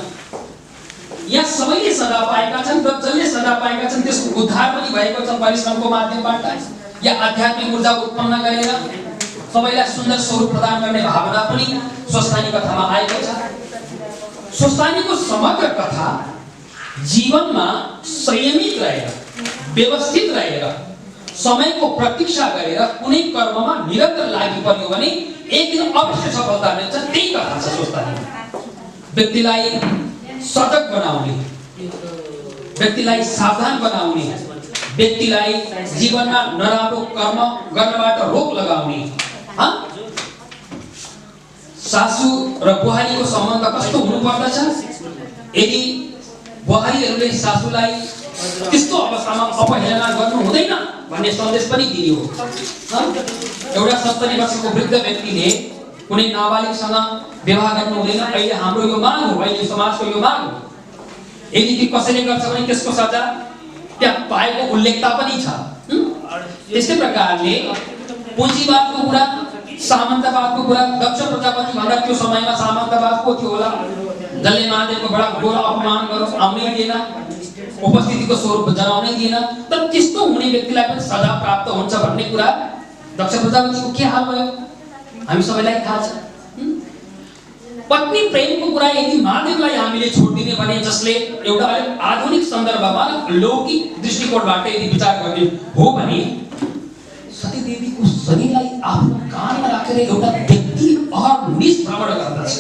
यहाँ सबैले सदा पाएका छन् र जसले सदा पाएका छन् त्यसको उद्धार पनि भएको छ परिश्रमको माध्यमबाट या आध्यात्मिक ऊर्जा उत्पन्न गरेर सबैलाई सुन्दर स्वरूप प्रदान गर्ने भावना पनि स्वस्थानी कथामा आएको छ। स्वस्थानीको समग्र कथा जीवनमा संयमित रहेर, व्यवस्थित रहेर, समयको प्रतीक्षा गरेर कुनै कर्ममा निरन्तर लागि पर्यो भने एक दिन अवश्य सफलता मिल्छ। त्यही कथा छ स्वस्थानी। व्यक्तिलाई सजग बनाउने, व्यक्तिलाई सावधान बनाउने, व्यक्तिलाई जीवनमा नराम्रो कर्म गर्नबाट रोक लगाउने। सासू र बुहारीको सम्बन्ध कस्तो हुनुपर्दछ? यदि बुहारीहरूले सासूलाई त्यस्तो अवस्थामा अपहेलना गर्नु हुँदैन भन्ने सन्देश पनि दिने हो। एउटा 70 वर्षको वृद्ध व्यक्तिले कुनै नाबालिगसँग विवाह गर्नु हुँदैन। अहिले हाम्रो यो माग हो, अहिले समाजको यो माग हो। यदि कसैले गर्छ भने त्यसको सजा त्यहाँ पाएको उल्लेखता पनि छ। त्यस्तै प्रकारले पुँजीवादको कुरा, सामन्तवादको कुरा, दक्ष प्रजापति भन्दा त्यो समयमा सामन्तवाद को थियो होला, जसले महादेवको बडा घोर अपमान गरोस् आउनै दिएन, उपस्थितिको स्वरूप जनाउनै दिएन, तर त्यस्तो हुने व्यक्तिलाई पनि सजा प्राप्त हुन्छ भन्ने कुरा दक्ष प्रजापतिको के हाल भयो हामी सबैलाई थाहा छ। पत्नी प्रेमको कुरा यदि महादेवलाई हामीले छोड्दिने भने, जसले एउटा आधुनिक सन्दर्भमा लौकिक दृष्टिकोणबाट यदि विचार गर्ने हो भने, सतीदेवीको शरीरलाई आफ्नो कानमा राखेर एउटा व्यक्ति अहर्निश भ्रमण गर्दछ।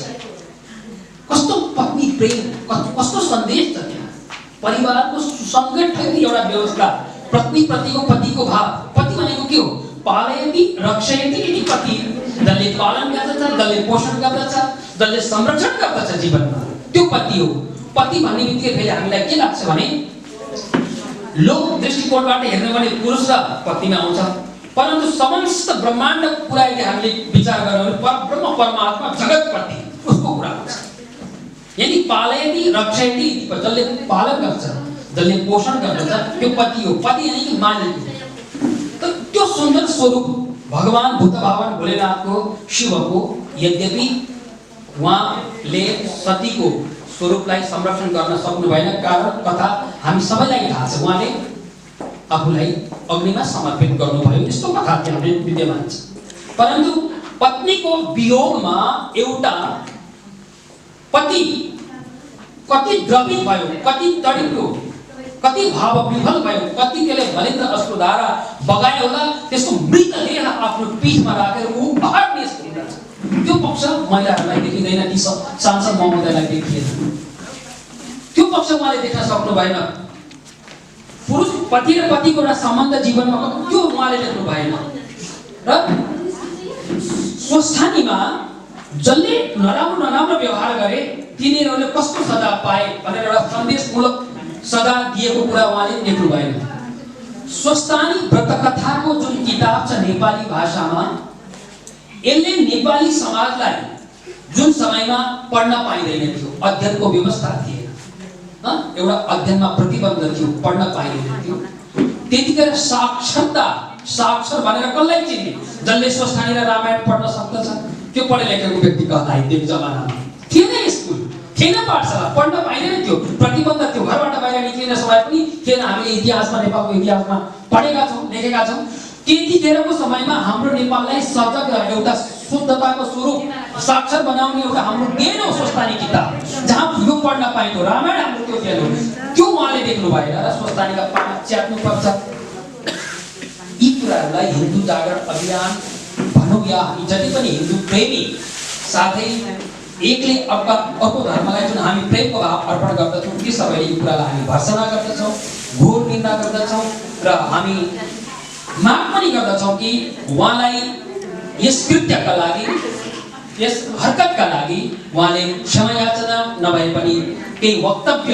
कस्तो पत्नी प्रेम, कस्तो सन्देश छ त्यहाँ। परिवारको सुसङ्गठित एउटा व्यवस्था, पत्नी प्रतिको पतिको भाव। पति भनेको के हो? पालयति रक्षयति इति पति, जसले पालन गर्दछ, जसले पोषण गर्दछ, जसले संरक्षण गर्दछ जीवनमा, त्यो पति हो। पति भन्ने बित्तिकै फेरि हामीलाई के लाग्छ भने, लोक दृष्टिकोणबाट हेर्ने भने पुरुष र पतिमा आउँछ, परन्तु समस्त ब्रह्माण्डको कुरा यदि हामीले विचार गर्यो भने परब्रह्म परमात्मा जगतपति उसको कुरा हुन्छ। यदि पालयति रक्षयति, जसले पालन गर्छ, जसले पोषण गर्दछ, त्यो पति हो। पति यानी कि मालिक हो। तो त्यो सुन्दर स्वरूप भगवान भूत भावन भोलेनाथको, शिवको, यद्यपि उहाँले सतीको स्वरूपलाई संरक्षण गर्न सक्नु भएन। कारण कथा हामी सबैलाई थाहा छ, उहाँले आफूलाई अग्निमा समर्पित गर्नुभयो, यस्तो कथा त्यहाँ विद्यमान छ। परन्तु पत्नीको वियोगमा एउटा पति कति द्रवित भयो, कति तडिप्यो, कति भावविह्वल भयो, कति त्यसले भलिन्द्र अश्रुधारा बगायो होला। त्यसको मृतदेह आफ्नो पीठमा राखेर ऊ अहर्निश हुँदछ। त्यो पक्ष महिलाहरूलाई देखिँदैन, ती सांसद महोदयलाई देखिएन। त्यो पक्ष उहाँले देख्न सक्नु भएन। पुरुष पति र पतिको एउटा सम्बन्ध जीवनमा त्यो उहाँले देख्नु भएन। र स्वस्थानीमा जसले नराम्रो व्यवहार गरे तिनीहरूले कस्तो सजा पाए भनेर एउटा सन्देशमूलक सजा दिएको कुरा उहाँले देख्नु भएन। स्वस्थानी व्रतकथाको जुन किताब छ नेपाली भाषामा, यसले नेपाली समाजलाई जुन समयमा पढ्न पाइँदैन थियो, अध्ययनको व्यवस्था थिएन, एउटा अध्ययनमा प्रतिबन्ध थियो, पढ्न पाइँदैन थियो, त्यतिखेर साक्षर भनेर कसलाई चिन्ने? जसले स्वस्थानी र रामायण पढ्न सक्दछ त्यो पढे लेखेको व्यक्ति कहलाई त्यो जमानामा थिएन। स्कुल थिएन, पाठशाला पढ्न पाइँदैन थियो, प्रतिबन्ध थियो, घरबाट बाहिर निक्लिने समय पनि थिएन। हामीले इतिहासमा, नेपालको इतिहासमा पढेका छौँ, लेखेका छौँ। त्यतिखेरको समयमा हाम्रो नेपाललाई सजग एउटा शुद्धताको स्वरूप साक्षर बनाउने एउटा हाम्रो देन हो स्वस्थानी किताब, जहाँ यो पढ्न पाइन्थ्यो। रामायण हाम्रो त्यो देन हो, त्यो उहाँले देख्नु भएन र स्वस्थानीका पाना च्यात्नुपर्छ। यी कुराहरूलाई हिन्दू जागरण अभियान भनौँ या हामी जति पनि हिन्दू प्रेमी, साथै एकले अर्को धर्मलाई जुन हामी प्रेमको भाव अर्पण गर्दछौँ, ती सबैले यो कुरालाई हामी भर्सना गर्दछौँ, घोर निन्दा गर्दछौँ र हामी माग पनि गर्दछौँ कि उहाँलाई यस कृत्यका लागि, यस हरकतका लागि उहाँले क्षमा याचना नभए पनि केही वक्तव्य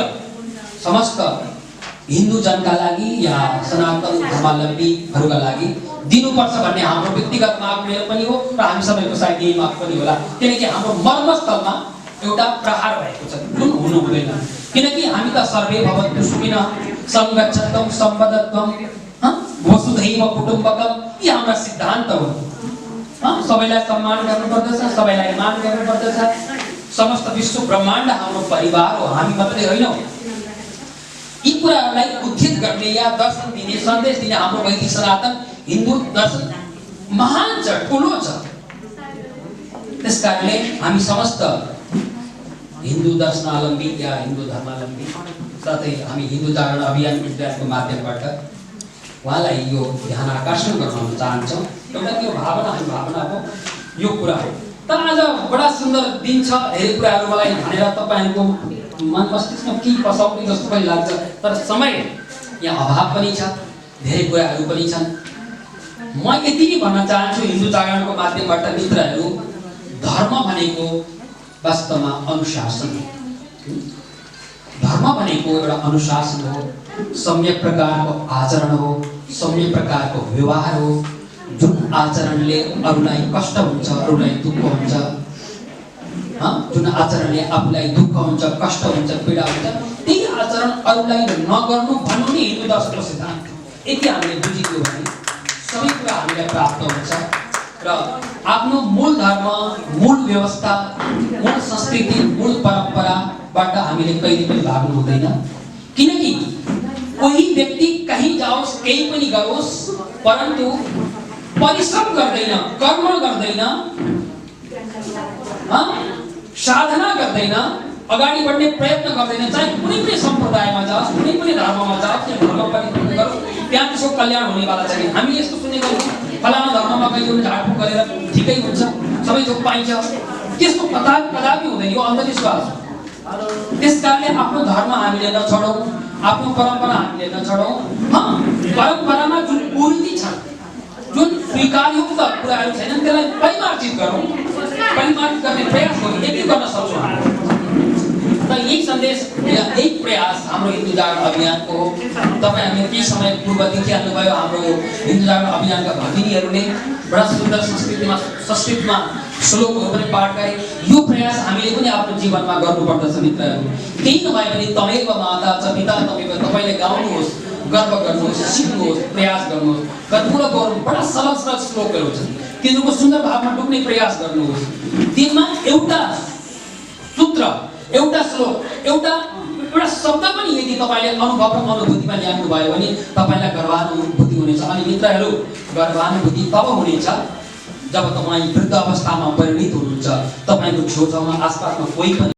समस्त हिन्दू जनका लागि या सनातन धर्मावलम्बीहरूका लागि दिनुपर्छ भन्ने हाम्रो व्यक्तिगत माग मेरो पनि हो र हामी सबैको सायद यही माग पनि होला। किनकि हाम्रो मर्मस्थलमा एउटा प्रहार भएको छ जुन हुनु हुँदैन। किनकि हामी त सर्वे भवन्तु सुखिनः संगच्छन्तु सम्पदत्वम् वसुधैव कुटुम्बकम्, यी हाम्रा सिद्धान्त हुन्। सबैलाई सम्मान गर्नुपर्दछ, सबैलाई मान गर्नुपर्दछ। समस्त विश्व ब्रह्माण्ड हाम्रो परिवार हो, हामी मात्रै होइनौँ। यी कुराहरूलाई उद्धित गर्ने या दर्शन दिने, सन्देश दिने हाम्रो वैदिक सनातन हिन्दू दर्शन महान छ, ठुलो छ। त्यसकारणले हामी समस्त हिन्दू दर्शनावलम्बी या हिन्दू धर्मावलम्बी, साथै हामी हिन्दू जागरण अभियान इजरायलको माध्यमबाट उहाँलाई यो ध्यान आकर्षण गराउन चाहन्छौँ। एउटा त्यो भावना हो यो कुरा हो। त आज बडा सुन्दर दिन छ, धेरै कुराहरू मलाई भनेर तपाईँहरूको मन मस्तिष्कमा के पसाउने जस्तो पनि लाग्छ, तर समय यहाँ अभाव पनि छ, धेरै कुराहरू पनि छन्। म यति नै भन्न चाहन्छु हिन्दू जागरणको माध्यमबाट मित्रहरू, धर्म भनेको वास्तवमा अनुशासन हो। धर्म भनेको एउटा अनुशासन हो, सम्यक प्रकारको आचरण हो, सम्यक प्रकारको व्यवहार हो। जुन आचरणले अरूलाई कष्ट हुन्छ, अरूलाई दुःख हुन्छ, जुन आचरणले आफूलाई दुःख हुन्छ, कष्ट हुन्छ, पीडा हुन्छ, त्यही आचरण अरूलाई नगर्नु भन्नु नै हिन्दू दर्शनको सिद्धान्त। यति हामीले बुझिदियो भने सबै कुरा हामीलाई प्राप्त हुन्छ र आफ्नो मूल धर्म, मूल व्यवस्था, मूल संस्कृति, मूल परम्पराबाट हामीले कहिले पनि भाग्नु हुँदैन। किनकि कोही व्यक्ति कहीँ जाओस्, केही पनि गरोस्, परन्तु परिश्रम गर्दैन, कर्म गर्दैन, साधना गर्दैन, अगाडि बढ्ने प्रयत्न गर्दैन, चाहे कुनै पनि सम्प्रदायमा जाओस्, कुनै पनि धर्ममा जाओस्, धर्म परिवर्तन गरोस्, त्यहाँ त्यसको कल्याण हुनेवाला छैन। हामी यस्तो सुनेको फलाना धर्ममा गयो भने झाडफुक गरेर ठिकै हुन्छ, सबै थोक पाइन्छ, त्यस्तो कदापि हुँदैन। यो अन्धविश्वास हो। त्यसकारणले आफ्नो धर्म हामीले नछोडौँ, आफ्नो परम्परा हामीले नछोडौँ। परम्परामा जुन कुरीति छ, जुन स्वीकारयुक्त कुराहरू छैनन्, त्यसलाई परिमार्जित गरौँ, परिमार्जित गर्ने प्रयास गरौँ, यति गर्न सक्छौँ। र यही सन्देश, यही प्रयास हाम्रो हिन्दू जागरण अभियानको हो। तपाईहरुले केही समय पूर्व देखिहाल्नुभयो हाम्रो हिन्दू जागरण अभियानका भगिनीहरूले बडा सुन्दर संस्कृतमा श्लोकहरू पनि पाठ गरे। यो प्रयास हामीले पनि आफ्नो जीवनमा गर्नुपर्दछ मित्रहरू। केही नभए पनि तमेव माता च पिता तमेव, तपाईले गाउनुहोस्, गर्व गर्नुहोस्, सिक्नुहोस्, प्रयास गर्नुहोस्। कतिवटा गरौँ, बडा सरल सरल श्लोकहरू छन्, तिनीहरूको सुन्दर भावमा डुब्ने प्रयास गर्नुहोस्। तिनमा एउटा सूत्र, एउटा श्लोक, एउटा शब्द पनि यदि तपाईले अनुभव र अनुभूतिमा ल्याउनु भयो भने तपाईलाई गर्वानुभूति हुनेछ। अनि मित्रहरू, गर्वानुभूति तब हुनेछ जब तपाई वृद्ध अवस्थामा परिणत हुनुहुन्छ, तपाईको छेउछाउमा आसपासमा कोही पनि